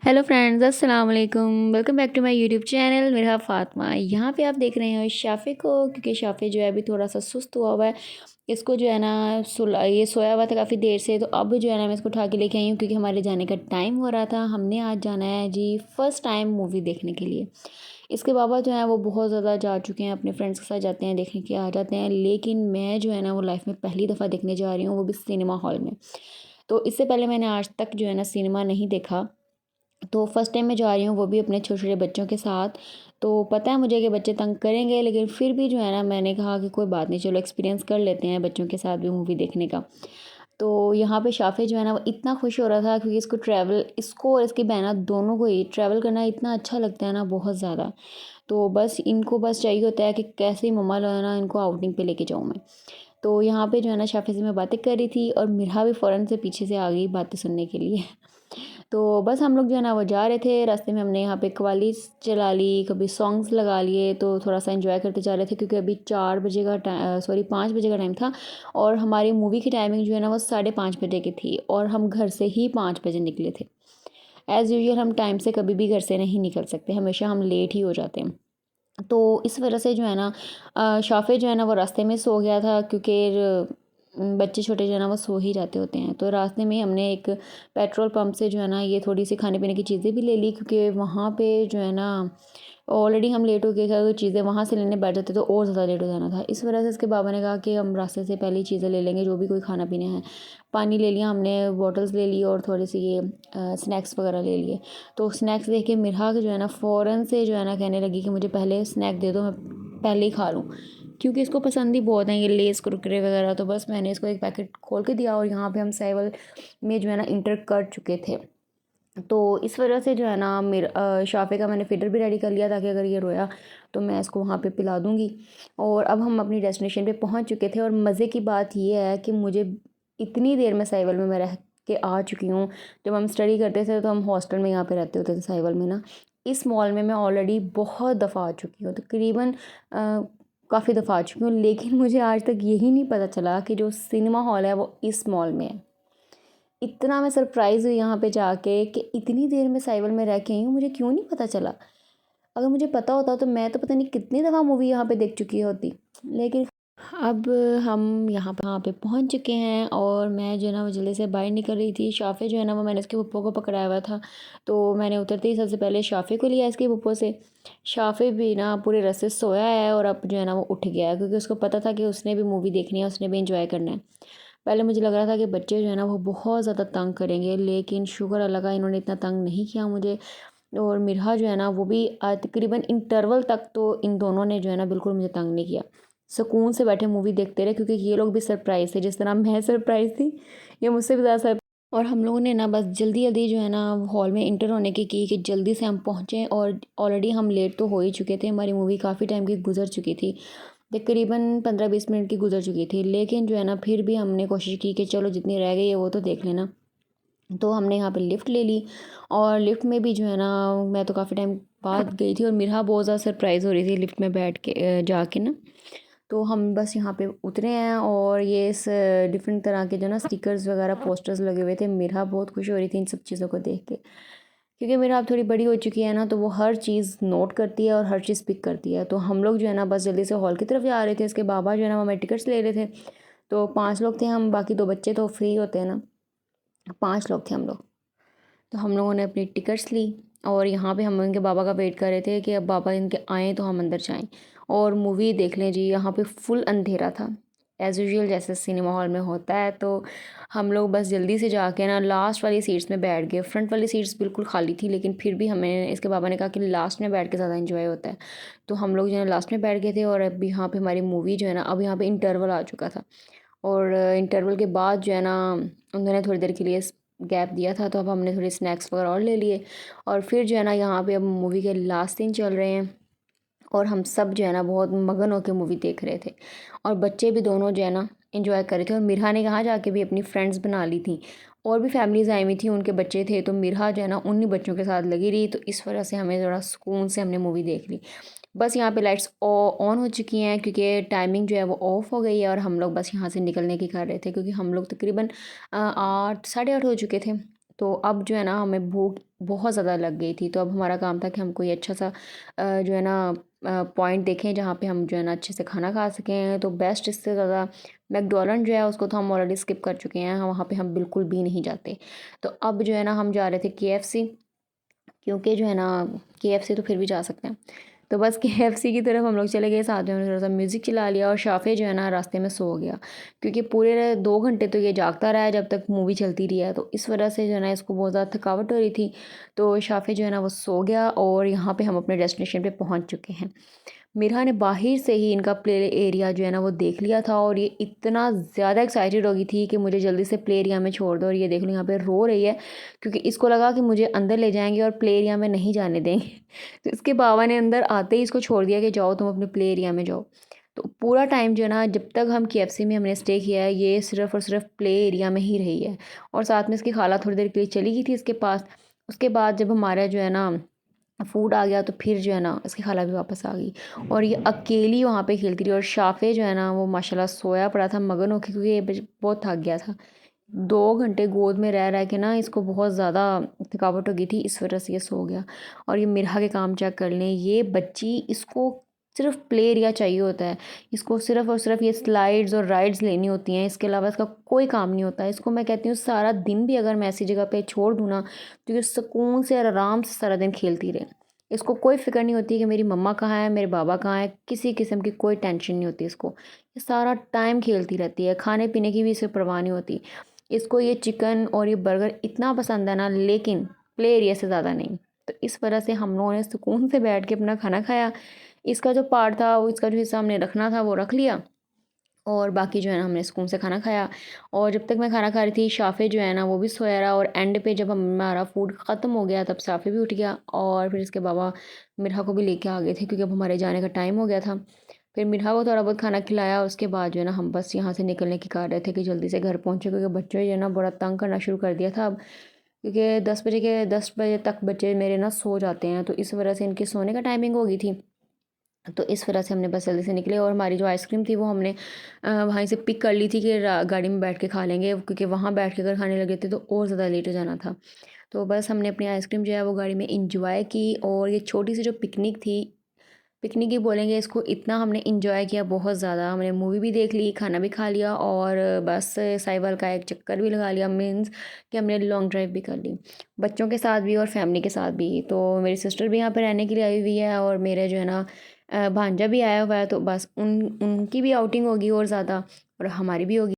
Hello friends, अस्सलाम वालेकुम। Welcome back to my YouTube channel मेरा फ़ातिमा। यहाँ पे आप देख रहे हो शाफ़े को, क्योंकि शाफ़े जो है अभी थोड़ा सा सुस्त हुआ है। इसको जो है ना ये सोया हुआ था काफ़ी देर से, तो अब जो है ना मैं इसको उठा के लेके आई हूँ क्योंकि हमारे जाने का टाइम हो रहा था। हमने आज जाना है जी फर्स्ट टाइम मूवी देखने के लिए। इसके बाबा जो हैं वो बहुत ज़्यादा जा चुके हैं, अपने फ्रेंड्स के साथ जाते हैं, देखने के आ जाते हैं, लेकिन मैं जो है ना वो लाइफ में पहली दफ़ा देखने जा रही हूँ, वो भी सिनेमा हॉल में। तो इससे पहले मैंने आज तक जो है ना सिनेमा नहीं देखा, तो फर्स्ट टाइम मैं जा रही हूँ, वो भी अपने छोटे-छोटे बच्चों के साथ। तो पता है मुझे कि बच्चे तंग करेंगे, लेकिन फिर भी जो है ना मैंने कहा कि कोई बात नहीं, चलो एक्सपीरियंस कर लेते हैं बच्चों के साथ भी मूवी देखने का। तो यहाँ पे शाफ़े जो है ना वो इतना खुश हो रहा था क्योंकि इसको और इसकी बहना दोनों को ही ट्रैवल करना इतना अच्छा लगता है ना, बहुत ज़्यादा। तो बस इनको बस चाहिए होता है कि कैसे ही मम्मा जो है ना इनको आउटिंग पे लेके जाऊँ मैं। तो यहाँ पे जो है ना शाफ़े से मैं बातें कर रही थी और मिरहा भी फ़ौरन से पीछे से आ गई बातें सुनने के लिए। तो बस हम लोग जो है ना वो जा रहे थे, रास्ते में हमने यहाँ पे कव्वाली चला ली, कभी सॉन्ग्स लगा लिए, तो थोड़ा-सा एन्जॉय करते जा रहे थे क्योंकि अभी 4 बजे का 5 बजे का टाइम था और हमारी मूवी की टाइमिंग जो है ना वो 5:30 बजे की थी और हम घर से ही 5 बजे निकले थे। एज़ यूजुअल हम टाइम से कभी भी घर से नहीं निकल सकते, हमेशा हम लेट ही हो जाते हैं। तो इस वजह से जो है ना शाफ़े जो है ना वो रास्ते में सो गया था क्योंकि बच्चे छोटे जो है ना वो सो ही जाते होते हैं। तो रास्ते में हमने एक पेट्रोल पंप से जो है ना ये थोड़ी सी खाने पीने की चीज़ें भी ले ली क्योंकि वहाँ पे जो है ना ऑलरेडी हम लेट हो गए थे, अगर चीज़ें वहाँ से लेने बैठ जाते तो और ज़्यादा लेट हो जाना था। इस वजह से इसके बाबा ने कहा कि हम रास्ते से पहले ही चीज़ें ले लेंगे, जो भी कोई खाना पीना है। पानी ले लिया हमने, बॉटल्स ले ली और थोड़ी सी ये स्नैक्स वगैरह ले लिए। तो स्नैक्स देख के मिरहा जो है ना फ़ौरन से जो है ना कहने लगी कि मुझे पहले स्नैक दे दो, मैं पहले ही खा लूँ, क्योंकि इसको पसंद ही बहुत हैं ये लेस कुरकुरे वगैरह। तो बस मैंने इसको एक पैकेट खोल के दिया और यहाँ पे हम साइवल में जो है ना इंटर कर चुके थे। तो इस वजह से जो है ना शाफ़े का मैंने फ़िटर भी रेडी कर लिया ताकि अगर ये रोया तो मैं इसको वहाँ पे पिला दूँगी। और अब हम अपनी डेस्टिनेशन पे पहुँच चुके थे और मज़े की बात ये है कि मुझे इतनी देर में साइवल में मैं रह के आ चुकी हूँ। जब हम स्टडी करते थे तो हम हॉस्टल में यहाँ पे रहते होते थे साइवल में ना। इस मॉल में मैं ऑलरेडी बहुत दफ़ा आ चुकी हूँ, तकरीबन काफ़ी दफ़ा आ चुकी हूँ, लेकिन मुझे आज तक यही नहीं पता चला कि जो सिनेमा हॉल है वो इस मॉल में है। इतना मैं सरप्राइज़ हुई यहाँ पे जाके कि इतनी देर में साइवल में रह के आई हूँ, मुझे क्यों नहीं पता चला। अगर मुझे पता होता तो मैं तो पता नहीं कितनी दफ़ा मूवी यहाँ पे देख चुकी होती। लेकिन अब हम यहाँ पे पहुँच चुके हैं और मैं जो है ना वो जल्दी से बाहर निकल रही थी। शाफ़े जो है ना वो मैंने उसके पप्पो को पकड़ाया हुआ था, तो मैंने उतरते ही सबसे पहले शाफ़े को लिया इसके पप्पो से। शाफ़े भी ना पूरे रास्ते सोया है और अब जो है ना वो उठ गया है क्योंकि उसको पता था कि उसने भी मूवी देखनी है, उसने भी एंजॉय करना है। पहले मुझे लग रहा था कि बच्चे जो है ना वो बहुत ज़्यादा तंग करेंगे, लेकिन शुक्र अल्लाह का इन्होंने इतना तंग नहीं किया मुझे। और मिरहा जो है ना वो भी तकरीबन इंटरवल तक तो इन दोनों ने जो है ना बिल्कुल मुझे तंग नहीं किया। सुकून से बैठे मूवी देखते रहे क्योंकि ये लोग भी सरप्राइज़ थे, जिस तरह मैं सरप्राइज़ थी, ये मुझसे भी ज़्यादा सरप्राइज़। और हम लोगों ने ना बस जल्दी-जल्दी जो है ना हॉल में एंटर होने की कि जल्दी से हम पहुँचे और ऑलरेडी हम लेट तो हो ही चुके थे, हमारी मूवी काफ़ी टाइम की गुज़र चुकी थी। तकरीबन 15-20 मिनट की गुज़र चुकी थी, लेकिन जो है ना फिर भी हमने कोशिश की कि चलो जितनी रह गई है वो तो देख लेना। तो हमने यहाँ पे लिफ्ट ले ली और लिफ्ट में भी जो है ना मैं तो काफ़ी टाइम बाद गई थी और मिरहा बहुत ज़्यादा सरप्राइज़ हो रही थी लिफ्ट में बैठ के जाके ना। तो हम बस यहाँ पे उतरे हैं और ये इस डिफरेंट तरह के जो ना स्टिकर्स वगैरह पोस्टर्स लगे हुए थे। मिरहा बहुत खुश हो रही थी इन सब चीज़ों को देख के, क्योंकि मेरा अब थोड़ी बड़ी हो चुकी है ना, तो वो हर चीज़ नोट करती है और हर चीज़ पिक करती है। तो हम लोग जो है ना बस जल्दी से हॉल की तरफ जा रहे थे, इसके बाबा जो है ना वो हमें टिकट्स ले रहे थे। तो 5 लोग थे हम, बाकी 2 बच्चे तो फ्री होते हैं ना, 5 लोग थे हम लोग। तो हम लोगों ने अपनी टिकट्स ली और यहाँ पे हम उनके बाबा का वेट कर रहे थे कि अब बाबा इनके आएँ तो हम अंदर जाएँ और मूवी देख लें जी। यहाँ पे फुल अंधेरा था, एज़ यूजुअल जैसे सिनेमा हॉल में होता है। तो हम लोग बस जल्दी से जाके ना लास्ट वाली सीट्स में बैठ गए। फ्रंट वाली सीट्स बिल्कुल खाली थी, लेकिन फिर भी हमें इसके बाबा ने कहा कि लास्ट में बैठ के ज़्यादा एंजॉय होता है। तो हम लोग जो है लास्ट में बैठ गए थे और अब यहाँ पे हमारी मूवी जो है ना, अब यहाँ पे इंटरवल आ चुका था और इंटरवल के बाद जो है ना उन्होंने थोड़ी देर के लिए गैप दिया था, तो अब हमने थोड़े स्नैक्स वगैरह और ले लिए और फिर जो है ना यहाँ पे अब मूवी के लास्ट सीन चल रहे हैं और हम सब जो है ना बहुत मगन होकर मूवी देख रहे थे और बच्चे भी दोनों जो है ना एंजॉय कर रहे थे। और मिरहा ने कहाँ जाके भी अपनी फ्रेंड्स बना ली थी और भी फैमिलीज़ आई हुई थी, उनके बच्चे थे, तो मिरहा जो है ना उन्हीं बच्चों के साथ लगी रही। तो इस वजह से हमें थोड़ा सुकून से हमने मूवी देख ली। बस यहाँ पे लाइट्स ऑन हो चुकी हैं क्योंकि टाइमिंग जो है वो ऑफ हो गई है और हम लोग बस यहाँ से निकलने की कर रहे थे क्योंकि हम लोग तकरीबन 8 साढ़े 8 हो चुके थे। तो अब जो है ना हमें भूख बहुत ज़्यादा लग गई थी। तो अब हमारा काम था कि हम कोई अच्छा सा जो है ना पॉइंट देखें जहाँ पे हम जो है ना अच्छे से खाना खा सकें। तो बेस्ट इससे ज़्यादा मैकडॉनल्ड जो है उसको तो हम ऑलरेडी स्किप कर चुके हैं, वहाँ पे हम बिल्कुल भी नहीं जाते। तो अब जो है ना हम जा रहे थे केएफसी, क्योंकि जो है ना केएफसी तो फिर भी जा सकते हैं। तो बस केएफसी की तरफ हम लोग चले गए, साथ में हमने थोड़ा सा म्यूज़िक चला लिया और शाफ़े जो है ना रास्ते में सो गया, क्योंकि पूरे 2 घंटे तो ये जागता रहा है जब तक मूवी चलती रही है। तो इस वजह से जो है ना इसको बहुत ज़्यादा थकावट हो रही थी। तो शाफ़े जो है ना वो सो गया और यहाँ पे हम अपने डेस्टिनेशन पे पहुँच चुके हैं। मिरहा ने बाहर से ही इनका प्ले एरिया जो है ना वो देख लिया था और ये इतना ज़्यादा एक्साइटेड हो गई थी कि मुझे जल्दी से प्ले एरिया में छोड़ दो। और ये देख लो यहाँ पे रो रही है, क्योंकि इसको लगा कि मुझे अंदर ले जाएंगे और प्ले एरिया में नहीं जाने देंगे। तो इसके बाबा ने अंदर आते ही इसको छोड़ दिया कि जाओ तुम अपने प्ले एरिया में जाओ। तो पूरा टाइम जो है ना जब तक हम केएफसी में हमने स्टे किया है, ये सिर्फ़ और सिर्फ प्ले एरिया में ही रही है। और साथ में इसकी खाला थोड़ी देर के लिए चली गई थी इसके पास। उसके बाद जब हमारा जो है ना फूड आ गया तो फिर जो है ना इसकी खाला भी वापस आ गई और ये अकेली वहाँ पे खेलती रही। और शाफ़े जो है ना वो माशाल्लाह सोया पड़ा था मगन होके, क्योंकि ये बहुत थक गया था। 2 घंटे गोद में रह रह के ना इसको बहुत ज़्यादा थकावट हो गई थी, इस वजह से ये सो गया। और ये मिरहा के काम चेक कर लें, ये बच्ची इसको सिर्फ प्ले एरिया चाहिए होता है। इसको सिर्फ और सिर्फ ये स्लाइड्स और राइड्स लेनी होती हैं, इसके अलावा इसका कोई काम नहीं होता है। इसको मैं कहती हूँ सारा दिन भी अगर मैं ऐसी जगह पे छोड़ दूँ ना, तो ये सुकून से और आराम से सारा दिन खेलती रहे। इसको कोई फ़िक्र नहीं होती कि मेरी मम्मा कहाँ है, मेरे बाबा कहाँ है, किसी किस्म की कोई टेंशन नहीं होती इसको। ये सारा टाइम खेलती रहती है, खाने पीने की भी इसे परवाह नहीं होती। इसको ये चिकन और ये बर्गर इतना पसंद है ना, लेकिन प्ले एरिया से ज़्यादा नहीं। तो इस वजह से हम लोगों ने सुकून से बैठ के अपना खाना खाया। इसका जो पार्ट था वो, इसका जो हिस्सा हमने रखना था वो रख लिया और बाकी जो है ना हमने सुकून से खाना खाया। और जब तक मैं खाना खा रही थी शाफ़े जो है ना वो भी सोया रहा। और एंड पे जब हमारा फूड ख़त्म हो गया तब शाफ़े भी उठ गया और फिर इसके बाबा मिरहा को भी लेके आ गए थे, क्योंकि अब हमारे जाने का टाइम हो गया था। फिर मिरहा को थोड़ा बहुत खाना खिलाया, उसके बाद जो है ना हम बस यहाँ से निकलने की कर रहे थे कि जल्दी से घर पहुँचे, क्योंकि बच्चों ने जो है ना बड़ा तंग करना शुरू कर दिया था अब। क्योंकि 10 बजे तक बच्चे मेरे ना सो जाते हैं, तो इस वजह से इनके सोने का टाइमिंग हो गई थी। तो इस वजह से हमने बस जल्दी से निकले और हमारी जो आइसक्रीम थी वो हमने वहीं से पिक कर ली थी कि गाड़ी में बैठ के खा लेंगे, क्योंकि वहाँ बैठ के अगर खाने लगे थे तो और ज़्यादा लेट हो जाना था। तो बस हमने अपनी आइसक्रीम जो है वो गाड़ी में इंजॉय की। और ये छोटी सी जो पिकनिक थी, पिकनिक ही बोलेंगे इसको, इतना हमने इंजॉय किया बहुत ज़्यादा। हमने मूवी भी देख ली, खाना भी खा लिया और बस साहिवाल का एक चक्कर भी लगा लिया, मीन्स कि हमने लॉन्ग ड्राइव भी कर ली, बच्चों के साथ भी और फैमिली के साथ भी। तो मेरी सिस्टर भी यहाँ पर रहने के लिए आई हुई है और मेरे जो है ना भांजा भी आया हुआ है। तो बस उनकी भी आउटिंग होगी और ज़्यादा, और हमारी भी होगी।